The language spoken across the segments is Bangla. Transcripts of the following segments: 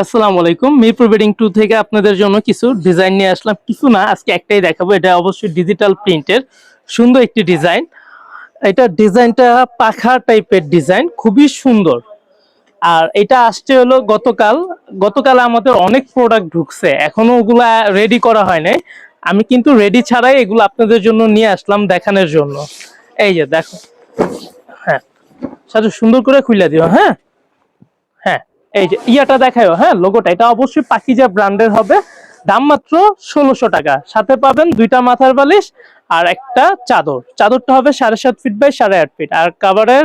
আসসালামু আলাইকুম। মিরপুর বেডিং 2 থেকে আপনাদের জন্য কিছু ডিজাইন নিয়ে আসলাম। কিছু না, আজকে একটাই দেখাবো। এটা অবশ্যই ডিজিটাল প্রিন্টের সুন্দর একটি ডিজাইন। এটা ডিজাইনটা পাখা টাইপের ডিজাইন, খুবই সুন্দর। আর এটা আসছে হলো গতকাল আমাদের অনেক প্রোডাক্ট ঢুকছে, এখনো ওগুলা রেডি করা হয় নাই। আমি কিন্তু রেডি ছাড়াই এগুলো আপনাদের জন্য নিয়ে আসলাম দেখানোর জন্য। এই যে দেখো, হ্যাঁ, সাথে সুন্দর করে খুলে দিও। হ্যাঁ হ্যাঁ, এই যে ইয়াটা দেখায়, হ্যাঁ, লোগোটা এটা অবশ্যই পাকিজা ব্র্যান্ডের হবে। দাম মাত্র ১৬০০ টাকা। সাথে পাবেন দুইটা মাথার বালিশ আর একটা চাদর। চাদরটা হবে 7.5 ফিট বাই 8.5 ফিট, আর কাভারের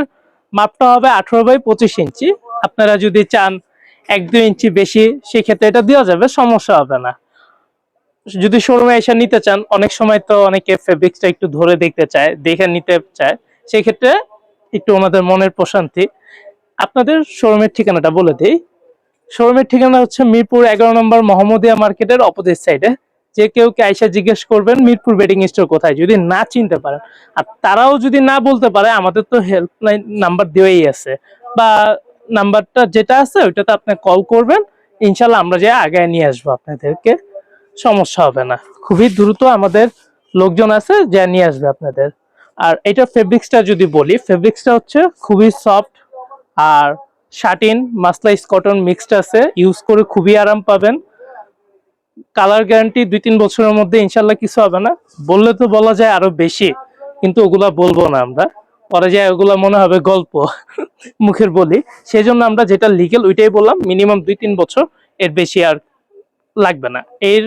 মাপটা হবে 18 বাই 25 ইঞ্চি। আপনারা যদি চান 1-2 ইঞ্চি বেশি, সেক্ষেত্রে এটা দেওয়া যাবে, সমস্যা হবে না। যদি শোরুমে এসে নিতে চান, অনেক সময় তো অনেকে ফেব্রিক্সটা একটু ধরে দেখতে চায়, দেখে নিতে চায়, সেই ক্ষেত্রে একটু ওনাদের মনের প্রশান্তি। আপনাদের শোরুমের ঠিকানাটা বলে দিই। শোরুমের ঠিকানা হচ্ছে মিরপুর 11 নম্বর মোহাম্মদিয়া মার্কেটের অপোজিট সাইডে। যে কেউ আইসা জিজ্ঞেস করবেন মিরপুর বেডিং স্টোর কোথায়, যদি না চিনতে পারেন। আর তারাও যদি না বলতে পারে, আমাদের তো হেল্পলাইন নাম্বার দেওয়াই আছে, বা নাম্বারটা যেটা আছে ওইটাতে আপনি কল করবেন। ইনশাল্লাহ আমরা যে আগায় নিয়ে আসবো আপনাদেরকে, সমস্যা হবে না। খুবই দ্রুত আমাদের লোকজন আছে যা নিয়ে আসবে আপনাদের। আর এটা ফেব্রিক্সটা যদি বলি, ফেব্রিক্সটা হচ্ছে খুবই সফট, আর শাটিন মাসলাইজ কটন মিক্সড আছে, ইউজ করে খুবই আরাম পাবেন। কালার গ্যারান্টি 2-3 বছরের মধ্যে ইনশাল্লাহ কিছু হবে না। বললে তো বলা যায় আরো বেশি, কিন্তু ওগুলা বলবো না আমরা, পরে যায় ওগুলা মনে হবে গল্প মুখের বলি। সেই জন্য আমরা যেটা লিগেল ওইটাই বললাম, মিনিমাম 2-3 বছর, এর বেশি আর লাগবে না। এর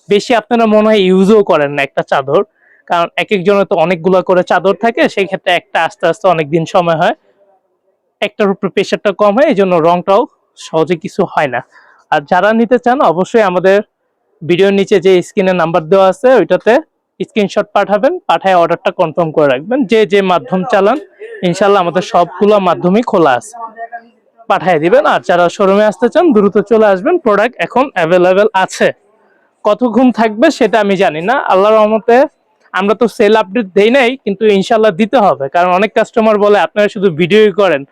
বেশি আপনারা মনে হয় ইউজও করেন না একটা চাদর, কারণ এক একজনের তো অনেকগুলো করে চাদর থাকে, সেই ক্ষেত্রে একটা আস্তে আস্তে অনেকদিন সময় হয়, একটার উপরে প্রেশারটা কম হয়, এই জন্য রংটাও সহজে কিছু হয় না। আর যারা নিতে চান অবশ্যই আমাদের ভিডিওর নিচে যে স্ক্রিনে নাম্বার দেওয়া আছে ওইটাতে স্ক্রিনশট পাঠাবেন, পাঠায় অর্ডারটা কনফার্ম করে রাখবেন। যে যে মাধ্যম চালান, ইনশাল্লাহ আমাদের সবগুলো মাধ্যমই খোলা আছে, পাঠিয়ে দিবেন। আর যারা শোরুমে আসতে চান দ্রুত চলে আসবেন, প্রোডাক্ট এখন অ্যাভেলেবেল আছে। কতক্ষণ থাকবে সেটা আমি জানি না, আল্লাহর রহমতে আমরা তো সেল আপডেট দেই নাই, কিন্তু ইনশাল্লাহ দিতে হবে। কারণ অনেক কাস্টমার বলে আপনারা শুধু ভিডিওই করেন,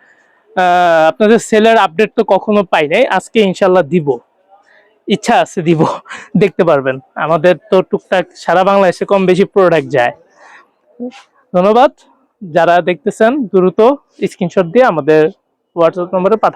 আপনাদের সেলের আপডেট তো কখনো পাই নাই। আজকে ইনশাল্লাহ দিব, ইচ্ছা আছে দিব, দেখতে পারবেন। আমাদের তো টুকটাক সারা বাংলাদেশে কম বেশি প্রোডাক্ট যায়। ধন্যবাদ। যারা দেখতেছেন দ্রুত স্ক্রিনশট দিয়ে আমাদের হোয়াটসঅ্যাপ নম্বরে পাঠান।